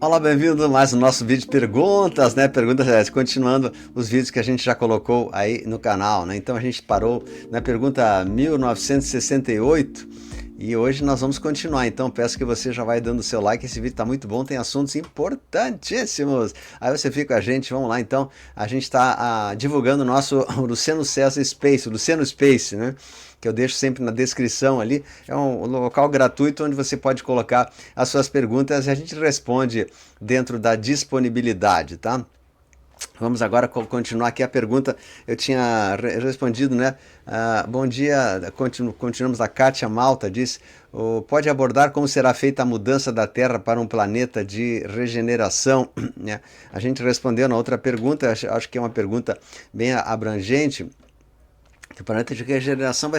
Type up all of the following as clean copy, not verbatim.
Olá, bem-vindo a mais o nosso vídeo de perguntas, né? Perguntas, continuando os vídeos que a gente já colocou aí no canal, né? Então a gente parou na pergunta 1968 e hoje nós vamos continuar. Então peço que você já vai dando o seu like, esse vídeo está muito bom, tem assuntos importantíssimos. Aí você fica com a gente, vamos lá então. A gente está divulgando o nosso Luciano César Space, o Luciano Space, né? Que eu deixo sempre na descrição ali. É um local gratuito onde você pode colocar as suas perguntas e a gente responde dentro da disponibilidade, tá? Vamos agora continuar aqui a pergunta. Eu tinha respondido, né? Bom dia, continuamos. A Kátia Malta diz: pode abordar como será feita a mudança da Terra para um planeta de regeneração? Né? A gente respondeu na outra pergunta, acho que é uma pergunta bem abrangente. O planeta de regeneração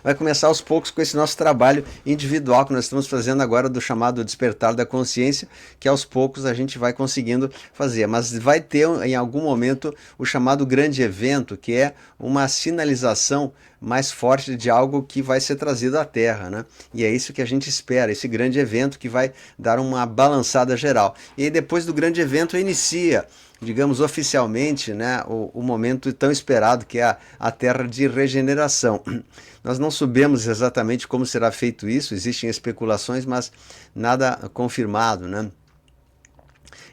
vai começar aos poucos com esse nosso trabalho individual que nós estamos fazendo agora do chamado despertar da consciência, que aos poucos a gente vai conseguindo fazer. Mas vai ter em algum momento o chamado grande evento, que é uma sinalização mais forte de algo que vai ser trazido à Terra, né? E é isso que a gente espera, esse grande evento que vai dar uma balançada geral. E aí depois do grande evento inicia, digamos oficialmente, né, o momento tão esperado que é a Terra de regeneração. Nós não sabemos exatamente como será feito isso, existem especulações, mas nada confirmado, né?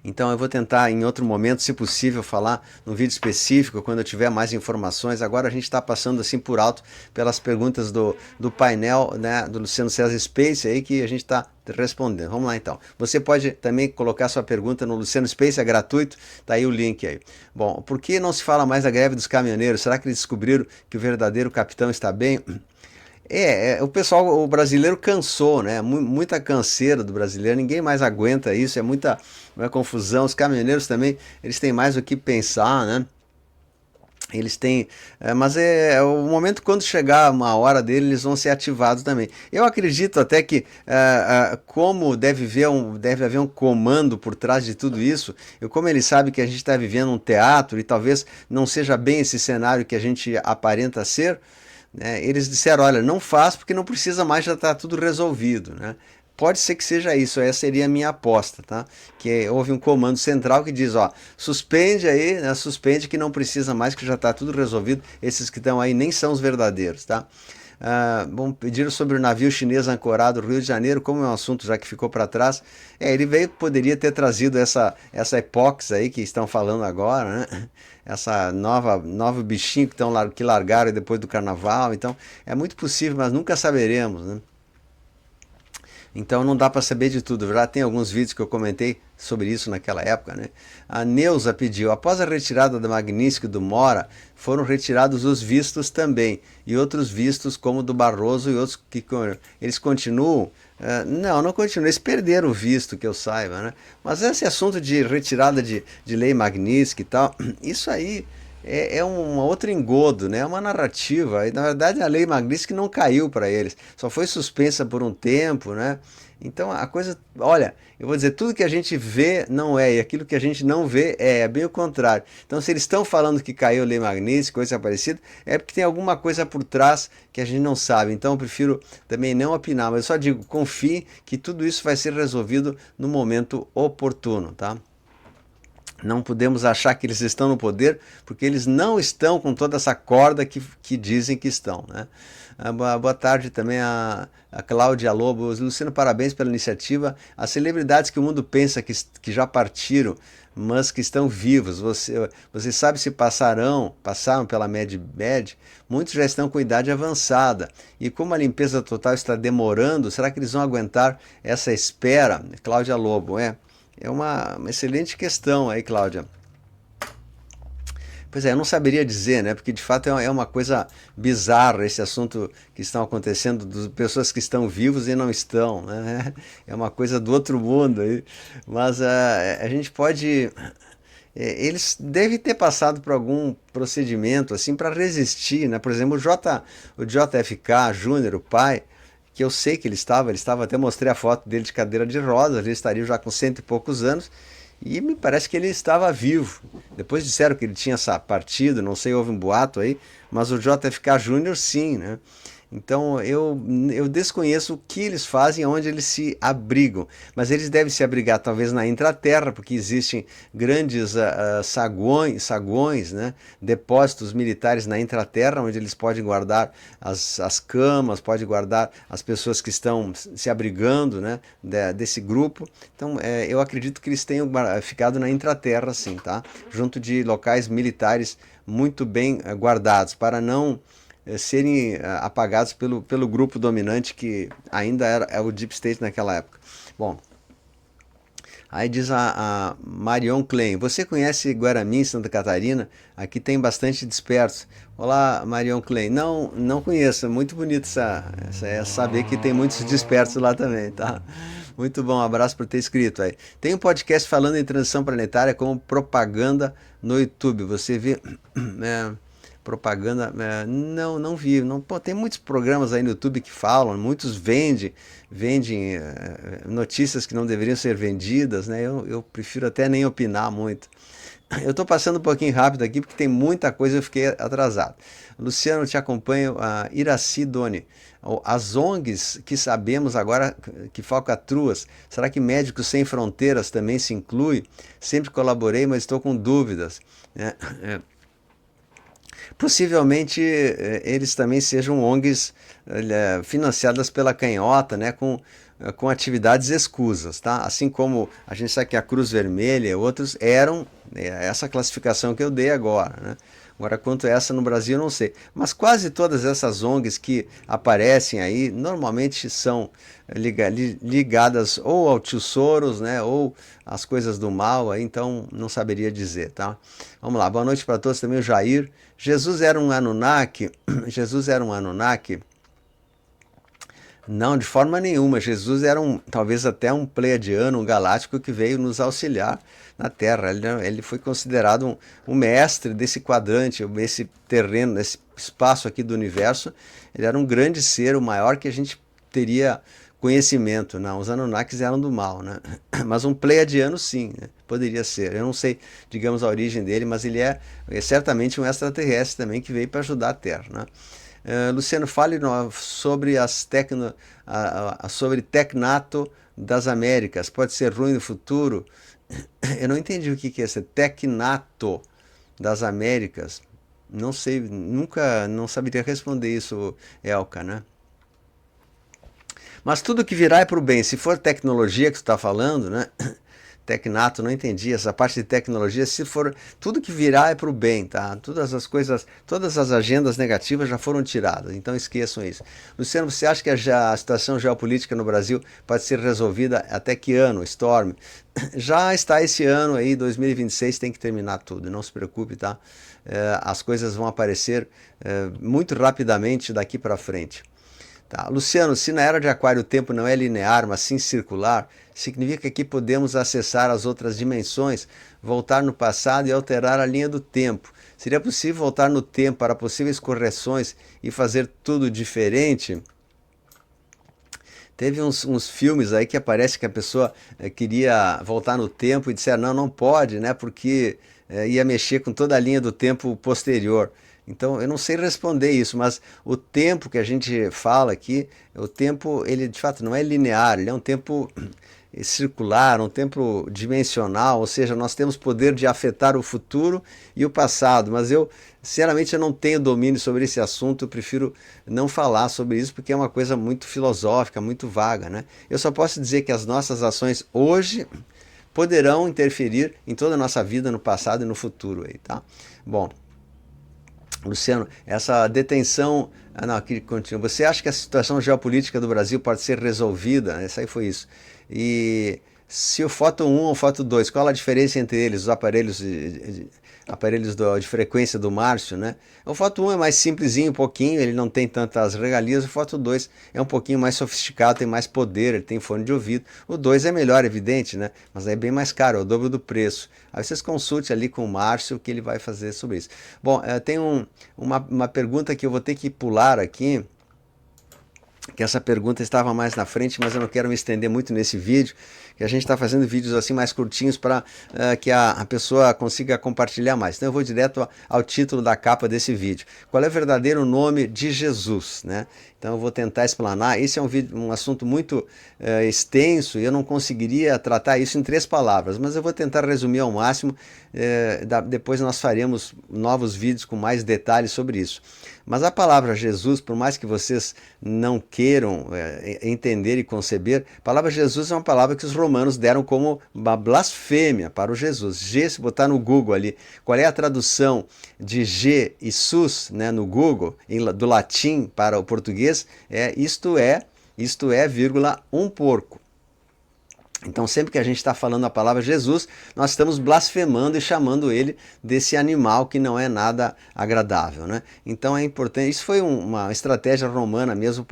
Então eu vou tentar em outro momento, se possível, falar num vídeo específico, quando eu tiver mais informações. Agora a gente está passando assim por alto pelas perguntas do painel, né, do Luciano César Space aí que a gente está respondendo. Vamos lá então. Você pode também colocar sua pergunta no Luciano Space, é gratuito, tá aí o link aí. Bom, por que não se fala mais da greve dos caminhoneiros? Será que eles descobriram que o verdadeiro capitão está bem? O pessoal, o brasileiro cansou, né? Muita canseira do brasileiro, ninguém mais aguenta isso, é muita confusão. Os caminhoneiros também, eles têm mais o que pensar, né? Eles têm, mas é o momento quando chegar uma hora dele, eles vão ser ativados também. Eu acredito até que, como deve haver um comando por trás de tudo isso, como ele sabe que a gente está vivendo um teatro e talvez não seja bem esse cenário que a gente aparenta ser, né, eles disseram: olha, não faz porque não precisa mais, já está tudo resolvido, né? Pode ser que seja isso, essa seria a minha aposta, tá? Que houve um comando central que diz, ó, suspende aí, né, suspende que não precisa mais, que já está tudo resolvido, esses que estão aí nem são os verdadeiros, tá? Bom, pediram sobre o navio chinês ancorado no Rio de Janeiro, como é um assunto já que ficou para trás. Ele veio, poderia ter trazido essa epóxi aí que estão falando agora, né? Essa nova bichinho que largaram depois do carnaval. Então, é muito possível, mas nunca saberemos, né? Então não dá para saber de tudo. Já tem alguns vídeos que eu comentei sobre isso naquela época, né? A Neuza pediu: após a retirada da Magnífica e do Mora, foram retirados os vistos também, e outros vistos como do Barroso e outros que eles continuam. Não continuam, eles perderam o visto, que eu saiba, né? Mas esse assunto de retirada de lei Magnífica e tal, isso aí é um outro engodo, né? É uma narrativa. E, na verdade, a lei Magnífica não caiu para eles, só foi suspensa por um tempo, né? Então a coisa, olha, eu vou dizer, tudo que a gente vê não é, e aquilo que a gente não vê é bem o contrário. Então, se eles estão falando que caiu a lei Magnífica, coisa parecida, é porque tem alguma coisa por trás que a gente não sabe. Então, eu prefiro também não opinar, mas eu só digo, confie que tudo isso vai ser resolvido no momento oportuno, tá? Não podemos achar que eles estão no poder, porque eles não estão com toda essa corda que dizem que estão, né? Boa tarde também a Cláudia Lobo. Luciano, parabéns pela iniciativa. As celebridades que o mundo pensa que já partiram, mas que estão vivos, você sabe se passaram pela Med, muitos já estão com idade avançada. E como a limpeza total está demorando, será que eles vão aguentar essa espera? Cláudia Lobo, é uma excelente questão aí, Cláudia. Pois é, eu não saberia dizer, né? Porque de fato é uma coisa bizarra esse assunto que estão acontecendo, das pessoas que estão vivos e não estão, né? É uma coisa do outro mundo aí. Mas a gente pode. Eles devem ter passado por algum procedimento assim para resistir, né? Por exemplo, o JFK Júnior, o pai, que eu sei que ele estava, até mostrei a foto dele de cadeira de rodas, ele estaria já com cento e poucos anos, e me parece que ele estava vivo. Depois disseram que ele tinha partido, não sei, houve um boato aí, mas o JFK Júnior sim, né? Então eu desconheço o que eles fazem, onde eles se abrigam, mas eles devem se abrigar talvez na intraterra, porque existem grandes saguões, né, depósitos militares na intraterra, onde eles podem guardar as camas, podem guardar as pessoas que estão se abrigando, né, desse grupo. Então eu acredito que eles tenham ficado na intraterra, sim, tá? Junto de locais militares muito bem guardados, para não serem apagados pelo grupo dominante que ainda era o Deep State naquela época. Bom, aí diz a Marion Klein, você conhece Guarami, Santa Catarina? Aqui tem bastante dispersos. Olá, Marion Klein. Não, não conheço, é muito bonito saber que tem muitos dispersos lá também, tá? Muito bom, abraço por ter escrito aí. Tem um podcast falando em transição planetária como propaganda no YouTube. Você vê... propaganda, não vi. Não, pô, tem muitos programas aí no YouTube que falam, muitos vendem notícias que não deveriam ser vendidas, né? Eu prefiro até nem opinar muito. Eu estou passando um pouquinho rápido aqui porque tem muita coisa e eu fiquei atrasado. Luciano, te acompanho, a Iraci Doni. As ONGs que sabemos agora que falcatruas, será que Médicos Sem Fronteiras também se inclui? Sempre colaborei, mas estou com dúvidas. Possivelmente eles também sejam ONGs financiadas pela canhota, né, com atividades escusas, tá? Assim como a gente sabe que a Cruz Vermelha e outros eram essa classificação que eu dei agora, né? Agora, quanto a essa no Brasil, eu não sei. Mas quase todas essas ONGs que aparecem aí, normalmente são ligadas ou ao tio Soros, né, ou às coisas do mal, aí, então não saberia dizer, tá? Vamos lá, boa noite para todos, também o Jair. Jesus era um Anunnaki? Jesus era um Anunnaki? Não, de forma nenhuma. Jesus era talvez até um pleiadiano, um galáctico que veio nos auxiliar na Terra. Ele foi considerado um mestre desse quadrante, esse terreno, esse espaço aqui do universo. Ele era um grande ser, o maior que a gente teria conhecimento. Não, os Anunnakis eram do mal, né? Mas um pleiadiano sim, né? Poderia ser. Eu não sei, digamos, a origem dele, mas ele é certamente um extraterrestre também que veio para ajudar a Terra, né? Luciano, fale sobre sobre Tecnato das Américas. Pode ser ruim no futuro? Eu não entendi o que é esse Tecnato das Américas. Não sei, nunca não saberia responder isso, Elka, né? Mas tudo que virá é para o bem. Se for tecnologia que tu está falando, né? Tecnato, não entendi essa parte de tecnologia. Se for tudo que virá é para o bem, tá? Todas as coisas, todas as agendas negativas já foram tiradas, então esqueçam isso. Luciano, você acha que a situação geopolítica no Brasil pode ser resolvida até que ano, Storm? Já está esse ano aí, 2026, tem que terminar tudo, não se preocupe, tá? As coisas vão aparecer muito rapidamente daqui para frente. Tá. Luciano, se na era de Aquário o tempo não é linear, mas sim circular, significa que podemos acessar as outras dimensões, voltar no passado e alterar a linha do tempo. Seria possível voltar no tempo para possíveis correções e fazer tudo diferente? Teve uns filmes aí que aparece que a pessoa queria voltar no tempo e disseram, não, não pode, né, porque ia mexer com toda a linha do tempo posterior. Então, eu não sei responder isso, mas o tempo que a gente fala aqui, o tempo, ele de fato não é linear, ele é um tempo circular, um tempo dimensional, ou seja, nós temos poder de afetar o futuro e o passado, mas sinceramente, eu não tenho domínio sobre esse assunto, eu prefiro não falar sobre isso, porque é uma coisa muito filosófica, muito vaga, né? Eu só posso dizer que as nossas ações hoje poderão interferir em toda a nossa vida no passado e no futuro aí, tá? Bom, Luciano, essa detenção. Ah, não, aqui continua. Você acha que a situação geopolítica do Brasil pode ser resolvida? Essa aí foi isso. E se o Foto 1 ou o Foto 2, qual a diferença entre eles, os aparelhos de frequência do Márcio, né? O Foto 1 é mais simplesinho um pouquinho, ele não tem tantas regalias, o Foto 2 é um pouquinho mais sofisticado, tem mais poder, ele tem fone de ouvido. O 2 é melhor, evidente, né? Mas é bem mais caro, é o dobro do preço. Aí vocês consultem ali com o Márcio o que ele vai fazer sobre isso. Bom, tem uma pergunta que eu vou ter que pular aqui, que essa pergunta estava mais na frente, mas eu não quero me estender muito nesse vídeo, que a gente está fazendo vídeos assim mais curtinhos para que a pessoa consiga compartilhar mais. Então eu vou direto ao título da capa desse vídeo. Qual é o verdadeiro nome de Jesus, né? Então eu vou tentar explanar. Esse é um assunto muito extenso e eu não conseguiria tratar isso em 3 palavras, mas eu vou tentar resumir ao máximo. Depois nós faremos novos vídeos com mais detalhes sobre isso. Mas a palavra Jesus, por mais que vocês não queiram entender e conceber, a palavra Jesus é uma palavra que os romanos deram como uma blasfêmia para o Jesus. G, se botar no Google ali, qual é a tradução de G e sus, né, no Google, do latim para o português, isto é, vírgula, um porco. Então, sempre que a gente está falando a palavra Jesus, nós estamos blasfemando e chamando ele desse animal que não é nada agradável, né? Então é importante, isso foi uma estratégia romana mesmo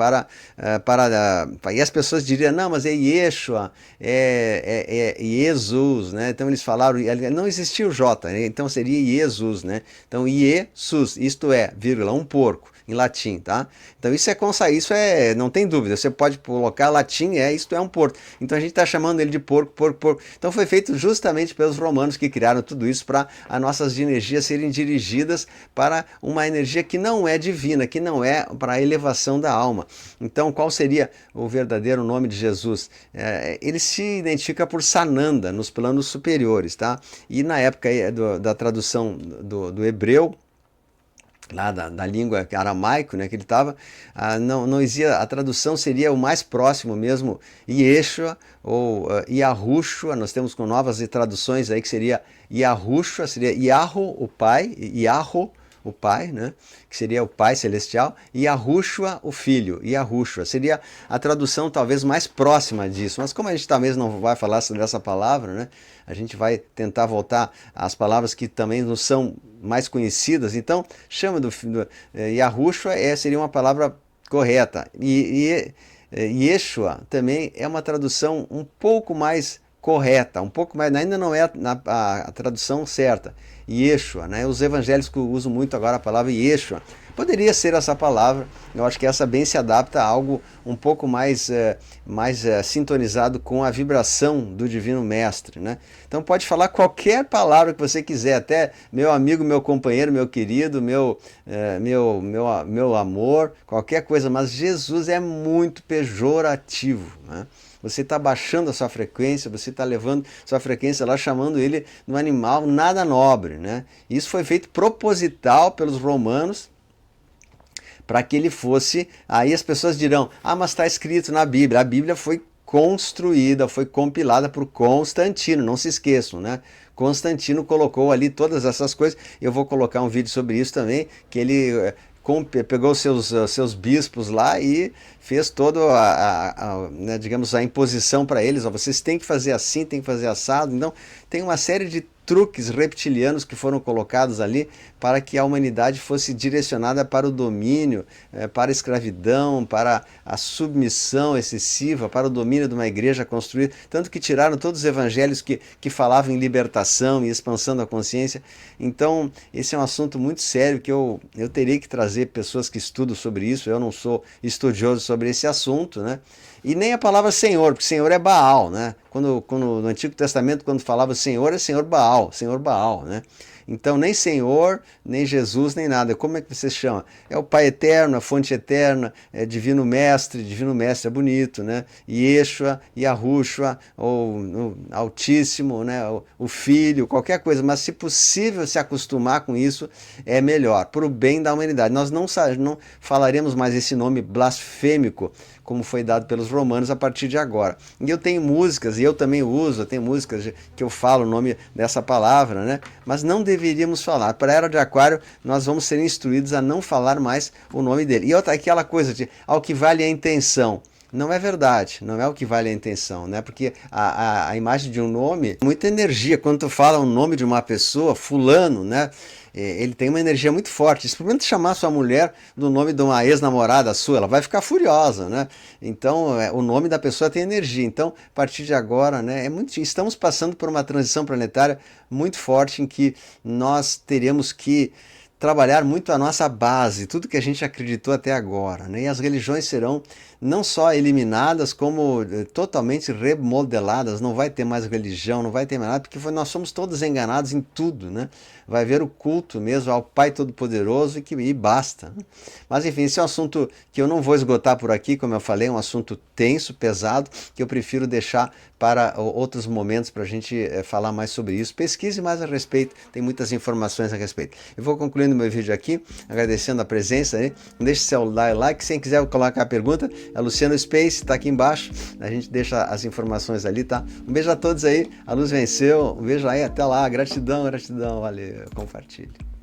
e as pessoas diriam, não, mas é Yeshua, é Jesus, né? Então eles falaram, não existia o J, né? Então seria Jesus, né? Então Jesus, isto é, vírgula, um porco. Em latim, tá? Então isso não tem dúvida, você pode colocar latim, isto é um porco. Então a gente está chamando ele de porco, porco, porco. Então foi feito justamente pelos romanos que criaram tudo isso para as nossas energias serem dirigidas para uma energia que não é divina, que não é para a elevação da alma. Então qual seria o verdadeiro nome de Jesus? Ele se identifica por Sananda, nos planos superiores, tá? E na época da tradução do hebreu, lá da língua aramaico, né, que ele estava, não existia, a tradução seria o mais próximo mesmo, Yeshua ou Yahushua. Nós temos com novas traduções aí que seria Yahushua, seria Yahu, o Pai, Yahu, o Pai, né? Que seria o Pai Celestial, e Yahushua, o Filho, Yahushua. Seria a tradução talvez mais próxima disso, mas como a gente talvez não vai falar sobre essa palavra, né? A gente vai tentar voltar às palavras que também não são mais conhecidas, então chama do Yahushua, seria uma palavra correta. E Yeshua também é uma tradução um pouco mais correta, um pouco mais, ainda não é a tradução certa. Yeshua, né? Os evangélicos usam muito agora a palavra Yeshua. Poderia ser essa palavra, eu acho que essa bem se adapta a algo um pouco mais sintonizado com a vibração do Divino Mestre, né? Então pode falar qualquer palavra que você quiser, até meu amigo, meu companheiro, meu querido, meu amor, qualquer coisa, mas Jesus é muito pejorativo, né? Você está baixando a sua frequência, você está levando sua frequência lá, chamando ele de um animal nada nobre, né? Isso foi feito proposital pelos romanos, para que ele fosse... Aí as pessoas dirão, mas está escrito na Bíblia. A Bíblia foi construída, foi compilada por Constantino, não se esqueçam, né? Constantino colocou ali todas essas coisas. Eu vou colocar um vídeo sobre isso também, que ele pegou seus bispos lá e fez toda né, digamos, a imposição para eles. Vocês têm que fazer assim, têm que fazer assado. Então tem uma série de truques reptilianos que foram colocados ali para que a humanidade fosse direcionada para o domínio, para a escravidão, para a submissão excessiva, para o domínio de uma igreja construída, tanto que tiraram todos os evangelhos que falavam em libertação e expansão da consciência. Então esse é um assunto muito sério que eu terei que trazer pessoas que estudam sobre isso. Eu não sou estudioso sobre esse assunto, né? E nem a palavra Senhor, porque Senhor é Baal, né? Quando no Antigo Testamento, quando falava Senhor, é Senhor Baal, né? Então, nem Senhor, nem Jesus, nem nada. Como é que você chama? É o Pai Eterno, a Fonte Eterna, é Divino Mestre é bonito, né? Yeshua, Yahushua, ou Altíssimo, né? O Filho, qualquer coisa. Mas, se possível se acostumar com isso, é melhor, para o bem da humanidade. Nós não falaremos mais esse nome blasfêmico, como foi dado pelos romanos a partir de agora. E eu tenho músicas, e eu também uso, eu tenho músicas que eu falo o nome dessa palavra, né? Mas não deveríamos falar. Para a Era de Aquário, nós vamos ser instruídos a não falar mais o nome dele. E outra, aquela coisa de, ao que vale a intenção. Não é verdade, não é o que vale a intenção, né? Porque a imagem de um nome, muita energia. Quando tu fala o nome de uma pessoa, fulano, né? Ele tem uma energia muito forte. Experimenta chamar sua mulher do nome de uma ex-namorada sua, ela vai ficar furiosa, né? Então, o nome da pessoa tem energia. Então, a partir de agora, né, estamos passando por uma transição planetária muito forte em que nós teremos que trabalhar muito a nossa base, tudo que a gente acreditou até agora, né? E as religiões serão não só eliminadas, como totalmente remodeladas. Não vai ter mais religião, não vai ter mais nada, porque nós somos todos enganados em tudo, né? Vai haver o culto mesmo ao Pai Todo-Poderoso e basta. Mas enfim, esse é um assunto que eu não vou esgotar por aqui, como eu falei, é um assunto tenso, pesado, que eu prefiro deixar para outros momentos para a gente falar mais sobre isso. Pesquise mais a respeito, tem muitas informações a respeito. Eu vou concluindo meu vídeo aqui, agradecendo a presença aí. Não deixe seu like, se quiser colocar a pergunta, a Luciano Space está aqui embaixo, a gente deixa as informações ali, tá? Um beijo a todos aí, a luz venceu, um beijo aí, até lá, gratidão, valeu, compartilhe.